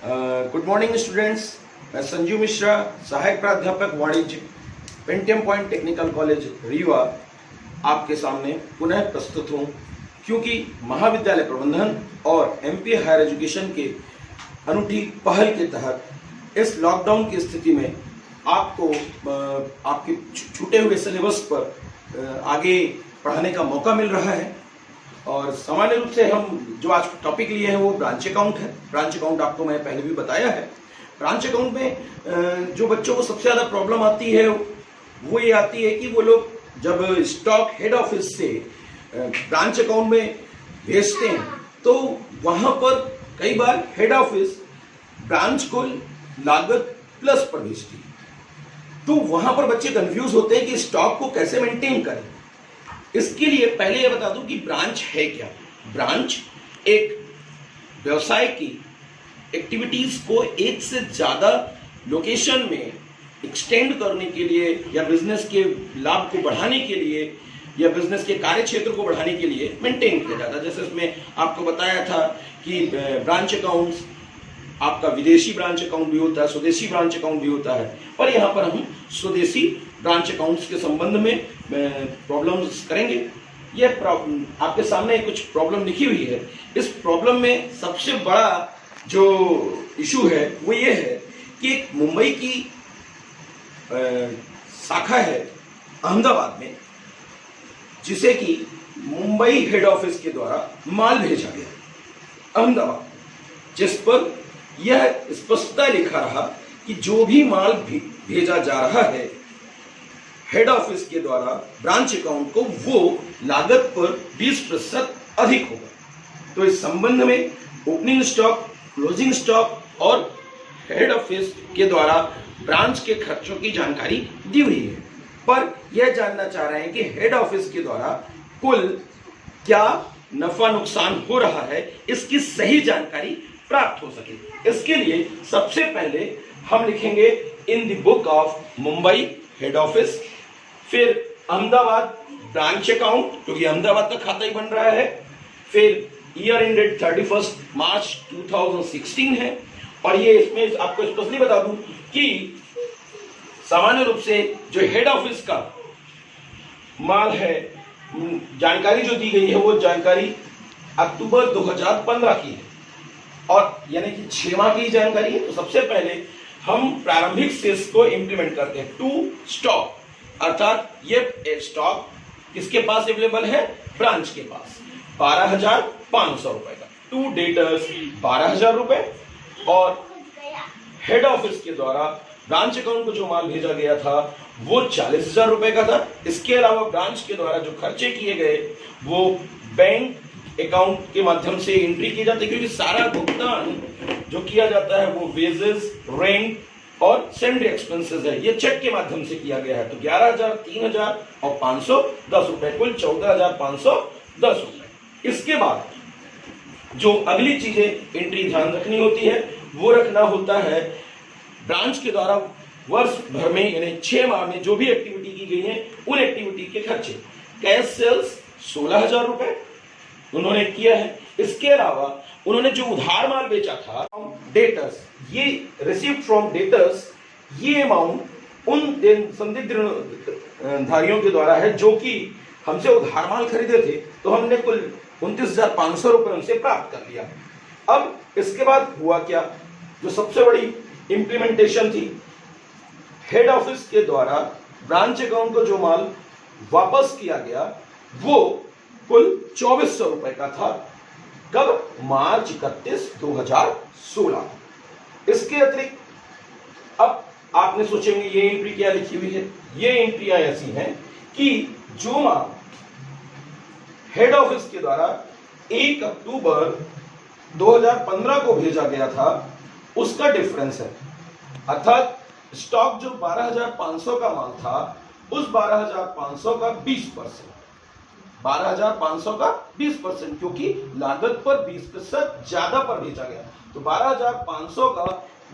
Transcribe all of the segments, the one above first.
Good morning students. मैं संजीव मिश्रा, सहायक प्राध्यापक वाणिज्य, Pentium point technical college Rewa, आपके सामने पुनः प्रस्तुत हूँ। क्योंकि महाविद्यालय प्रबंधन और एमपी हायर एजुकेशन के अनूठी पहल के तहत इस लॉकडाउन की स्थिति में आपको आपके छूटे हुए सिलेबस पर आगे पढ़ाने का मौका मिल रहा है। और सामान्य रूप से हम जो आज टॉपिक लिए हैं वो ब्रांच अकाउंट है। ब्रांच अकाउंट आपको मैं पहले भी बताया है। ब्रांच अकाउंट में जो बच्चों को सबसे ज़्यादा प्रॉब्लम आती है वो ये आती है कि वो लोग जब स्टॉक हेड ऑफिस से ब्रांच अकाउंट में भेजते हैं तो वहाँ पर कई बार हेड ऑफिस ब्रांच को लागत प्लस पर भेजती है। तो वहाँ पर बच्चे कंफ्यूज होते हैं कि स्टॉक को कैसे मेंटेन करें। इसके लिए पहले ये बता दूं कि ब्रांच है क्या। ब्रांच एक व्यवसाय की एक्टिविटीज को एक से ज्यादा लोकेशन में एक्सटेंड करने के लिए या बिजनेस के लाभ को बढ़ाने के लिए या बिजनेस के कार्य क्षेत्र को बढ़ाने के लिए मेंटेन किया जाता है। जैसे इसमें आपको बताया था कि ब्रांच अकाउंट्स, आपका विदेशी ब्रांच अकाउंट भी होता है, स्वदेशी ब्रांच अकाउंट भी होता है। पर यहाँ पर हम स्वदेशी ब्रांच अकाउंट्स के संबंध में प्रॉब्लम्स करेंगे। ये आपके सामने कुछ प्रॉब्लम लिखी हुई है। इस प्रॉब्लम में सबसे बड़ा जो इशू है वो ये है कि एक मुंबई की शाखा है अहमदाबाद में, जिसे कि मुंबई हेड ऑफिस के द्वारा माल भेजा गया अहमदाबाद, जिस पर यह स्पष्टता लिखा रहा कि जो भी माल भेजा जा रहा है हेड ऑफिस के द्वारा ब्रांच अकाउंट को, वो लागत पर 20% अधिक होगा। तो इस संबंध में ओपनिंग स्टॉक, क्लोजिंग स्टॉक और हेड ऑफिस के द्वारा ब्रांच के खर्चों की जानकारी दी हुई है। पर यह जानना चाह रहे हैं कि हेड ऑफिस के द्वारा कुल क्या नफा नुकसान हो रहा है, इसकी सही जानकारी प्राप्त हो सके। इसके लिए सबसे पहले हम लिखेंगे in the book of Mumbai head office, फिर अहमदाबाद ब्रांच अकाउंट, क्योंकि अहमदाबाद का खाता ही बन रहा है, फिर ईयर एंडेड 31 मार्च 2016 है। और ये इसमें आपको स्पेशली बता दूं कि सामान्य रूप से जो हेड ऑफिस का माल है, जानकारी जो दी गई है वो जानकारी अक्टूबर 2015 की है और यानी कि 6 माह की जानकारी है। तो सबसे पहले हम प्रारंभिक शेष को इंप्लीमेंट करते हैं। टू स्टॉक, अर्थात ये स्टॉक किसके पास अवेलेबल है? ब्रांच के पास 12,500 रुपए का। टू डेटर्स 12,000 रुपए और हेड ऑफिस के द्वारा ब्रांच अकाउंट को जो माल भेजा गया था वो 40,000 रुपए का था। इसके अलावा ब्रांच के द्वारा जो खर्चे किए गए वो बैंक अकाउंट के माध्यम से एंट्री की जाती है, क्योंकि सारा भुगतान जो किया जाता है वो वेजेस, रेंट और सैलरी एक्सपेंसेस है, ये चेक के माध्यम से किया गया है। तो 11,000, 3,000 और 510 रुपए, कुल 14,510 रुपए। इसके बाद जो अगली चीजें एंट्री ध्यान रखनी होती है वो रखना होता है ब्रांच के द्वारा वर्ष भर में यानी 6 माह में जो भी एक्टिविटी की गई है उन एक्टिविटी के खर्चे। कैश सेल्स 16,000 रुपए उन्होंने किया है। इसके अलावा उन्होंने जो उधार माल बेचा था, डेटर्स, ये रिसीव्ड फ्रॉम डेटर्स, ये अमाउंट उन संदिग्ध ऋणधारियों के द्वारा है जो कि हमसे उधार माल खरीदे थे, तो हमने कुल 29,500 रुपए उनसे प्राप्त कर लिया। अब इसके बाद हुआ क्या, जो सबसे बड़ी इंप्लीमेंटेशन थी, हेड ऑफिस के द्वारा ब्रांच अकाउंट को जो माल वापस किया गया वो कुल 2,400 रुपए का था। कब? मार्च 31, 2016। इसके अतिरिक्त अब आपने सोचेंगे ये एंट्री क्या लिखी हुई है। ये एंट्रियां ऐसी हैं कि जो माल हेड ऑफिस के द्वारा 1 अक्टूबर 2015 को भेजा गया था उसका डिफरेंस है। अर्थात स्टॉक जो 12,500 का माल था उस 12,500 का 20%, 12,500 का 20%, क्योंकि लागत पर 20% ज्यादा पर भेजा गया, तो 12,500 का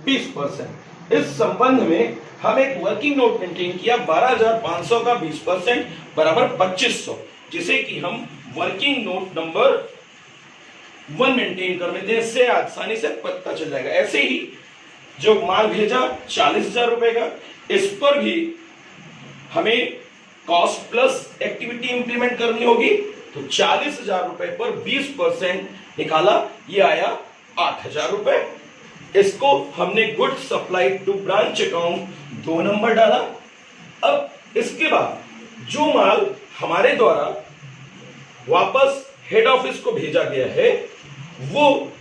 20%। इस संबंध में हम एक वर्किंग नोट मेंटेन किया। 12,500 का 20% बराबर 2,500, जिसे कि हम working note number one maintain कर लेते हैं, इससे आसानी से पता चल जाएगा। ऐसे ही जो माल भेजा 40,000 रुपए का, इस पर भी हमें कॉस्ट प्लस एक्टिविटी इंप्लीमेंट करनी होगी। तो 40,000 रुपए पर 20% निकाला, ये आया 8,000 रुपए। इसको हमने good supply to branch account 2 number डाला। अब इसके बाद जो माल हमारे द्वारा वापस हेड ऑफिस को भेजा गया है, वो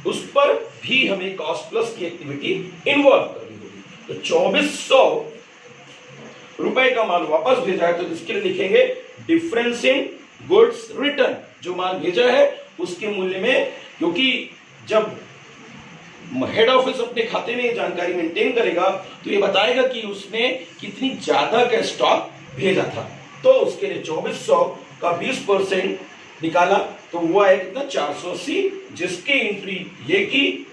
उस पर भी हमें कॉस्ट प्लस की एक्टिविटी इन्वॉल्व करनी होगी। तो 2400 रुपए का माल वापस भेजा है, तो इसके लिए लिखेंगे डिफरेंस इन गुड्स रिटर्न। जो माल भेजा है उसके मूल्य में, क्योंकि जब हेड ऑफिस अपने खाते में ये जानकारी मेंटेन करेगा तो ये बताएगा कि उसने कितनी ज्यादा का स्टॉक भेजा था। तो उसके लिए 2400 का 20% निकाला, तो वो आया कितना 480, जिसकी एंट्री ये की,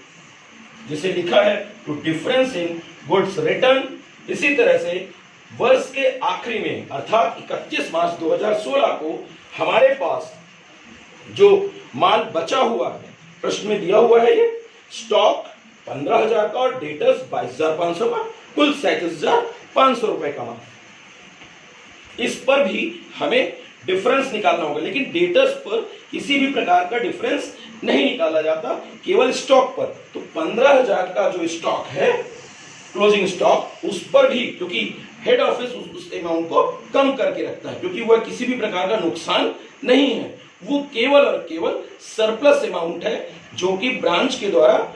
जिसे लिखा है to difference in goods return. इसी तरह से वर्ष के आखिरी में अर्थात 31 मार्च 2016 को हमारे पास जो माल बचा हुआ है, प्रश्न में दिया हुआ है ये स्टॉक 15,000 का और डेटर्स 22,500 का, कुल 37,500 रुपए का माल। इस पर भी हमें डिफरेंस निकालना होगा, लेकिन डेटर्स पर किसी भी प्रकार का डिफरेंस नहीं निकाला जाता, केवल स्टॉक पर। तो 15,000 का जो स्टॉक है क्लोजिंग स्टॉक, उस पर भी क्योंकि हेड ऑफिस उस अमाउंट को कम करके रखता है, क्योंकि वह किसी भी प्रकार का नुकसान नहीं है, वो केवल और केवल सरप्लस अमाउंट है जो कि ब्रांच के द्वारा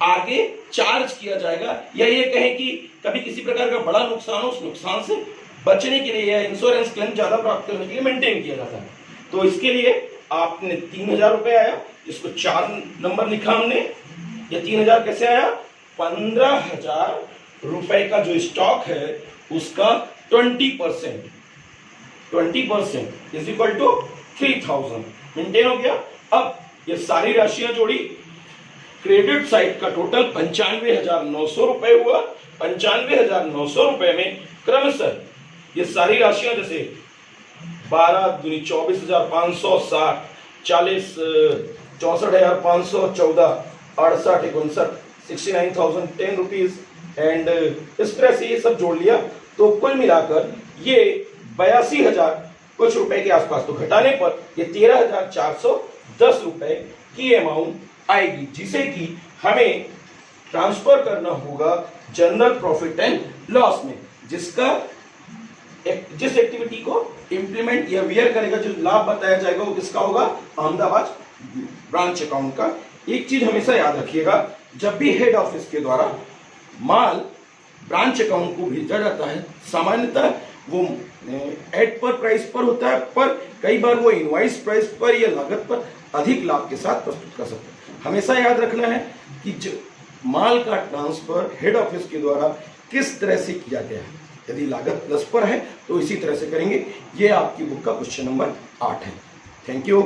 आगे चार्ज किया जाएगा, या ये कहें कि कभी किसी प्रकार का बड़ा नुकसान हो, उस नुकसान से बचने के लिए या इंश्योरेंस क्लेम ज्यादा प्राप्त करने के लिए मेंटेन किया जाता है। तो इसके लिए आपने 3,000 रुपए आया, इसको 4 नंबर लिखा हमने। ये 3,000 कैसे आया? 15,000 रुपए का जो स्टॉक है उसका 20% इज इक्वल टू 3,000 मेंटेन हो गया। अब ये सारी राशियां जोड़ी, क्रेडिट साइड का टोटल 95,900 रुपए हुआ। 95,900 रुपए में क्रमशः ये सारी राशियां जैसे 12 दूनी 24,560, 40 64,500, 14 68 59 69,010 रुपीज एंड इस तरह से ये सब जोड़ लिया, तो कुल मिलाकर ये 82,000 कुछ रुपए के आसपास, तो घटाने पर ये 13,410 रुपए की अमाउंट आएगी, जिसे कि हमें ट्रांसफर करना होगा जनरल प्रॉफिट एंड लॉस में, जिस एक्टिविटी को इंप्लीमेंट या वियर करेगा, जो लाभ बताया जाएगा वो किसका होगा? अहमदाबाद ब्रांच अकाउंट का। एक चीज हमेशा याद रखिएगा, जब भी हेड ऑफिस के द्वारा माल ब्रांच अकाउंट को भेजा जाता है, सामान्यतः वो एड पर प्राइस पर होता है, पर कई बार वो इनवॉइस प्राइस पर या लागत पर अधिक लाभ के साथ प्रस्तुत कर सकते हैं। हमेशा याद रखना है कि माल का ट्रांसफर हेड ऑफिस के द्वारा किस तरह से किया गया है। यदि लागत प्लस पर है तो इसी तरह से करेंगे। ये आपकी बुक का क्वेश्चन नंबर 8 है। Thank you.